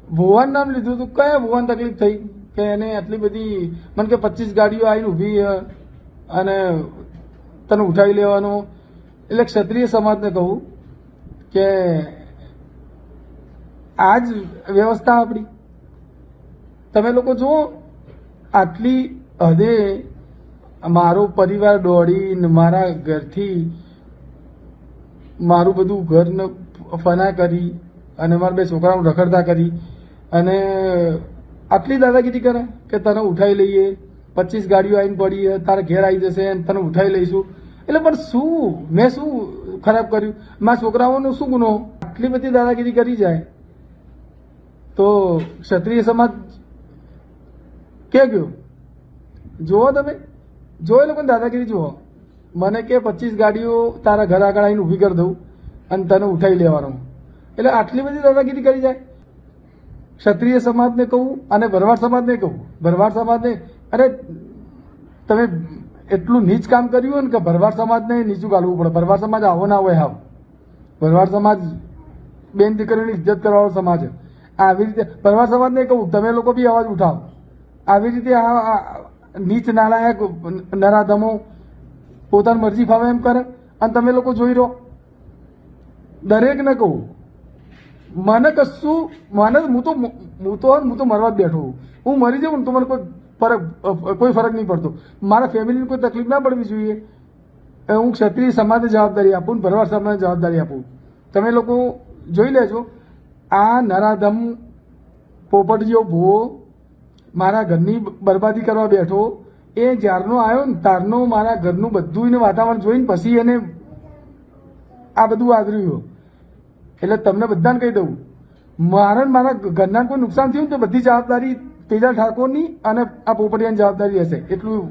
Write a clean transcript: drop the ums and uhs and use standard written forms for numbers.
ભુવન નામ લીધું હતું. કયા ભુવન તકલીફ થઈ કે એને આટલી બધી મને કે 25 ગાડીઓ આવીને ઊભી અને તને ઉઠાવી લેવાનો? એટલે ક્ષત્રિય સમાજને કહું કે આ જ વ્યવસ્થા આપણી. તમે લોકો જુઓ આટલી હદે મારો પરિવાર દોડીને મારા ઘરથી મારું બધું ઘરને ફના કરી અને મારા 2 છોકરાઓ રખડતા કરી અને આટલી દાદાગીરી કરે કે તને ઉઠાવી લઈએ, 25 ગાડીઓ આવીને પડી, તારા ઘેર આવી જશે અને તને ઉઠાવી લઈશું. એટલે પણ શું મેં શું ખરાબ કર્યું? મારા છોકરાઓનો શું ગુનો? આટલી બધી દાદાગીરી કરી જાય તો ક્ષત્રિય સમાજ કે ગયો? જુઓ તમે, જો એ લોકોની દાદાગીરી જુઓ. મને કે 25 ગાડીઓ તારા ઘર આગળ આવીને ઊભી કરી દઉં અને તને ઉઠાવી લેવાનો. એટલે આટલી બધી દાદાગીરી કરી જાય. ક્ષત્રિય સમાજને કહું અને ભરવાડ સમાજને કહું. ભરવાડ સમાજને, અરે તમે એટલું નીચ કામ કર્યું હોય ને કે ભરવાડ સમાજને નીચું ગાળવું પડે. ભરવાડ સમાજ આવો ના હોય. હાવ ભરવાડ સમાજ બેન દીકરીઓની ઇજ્જત કરવાનો સમાજ. આવી રીતે ભરવાડ સમાજને કહું, તમે લોકો બી અવાજ ઉઠાવો. આવી રીતે આ નીચ નાલાયક નરાધમો પોતાની મરજી ફાવે એમ કરે અને તમે લોકો જોઈ રહો. દરેકને કહું, મને કશું મને હું તો મરવા જ બેઠો છું. હું મરી જાઉં ને તો મને કોઈ ફરક નહીં પડતો. મારા ફેમિલીને કોઈ તકલીફ ના પડવી જોઈએ. હું ક્ષત્રિય સમાજને જવાબદારી આપું, ભરવાડ સમાજને જવાબદારી આપું. તમે લોકો જોઈ લેજો. આ નરાધમ પોપટજીઓ ભૂવો મારા ઘરની બરબાદી કરવા બેઠો. એ જ્યારનો આવ્યો ને તારનો મારા ઘરનું બધું એને વાતાવરણ જોઈને પછી એને આ બધું આદર્યું. એટલે તમને બધાને કહી દઉં, મારા ઘરના કોઈ નુકસાન થયું તો બધી જવાબદારી તેજા ઠાકોરની અને આ પોપટિયાની જવાબદારી હશે. એટલું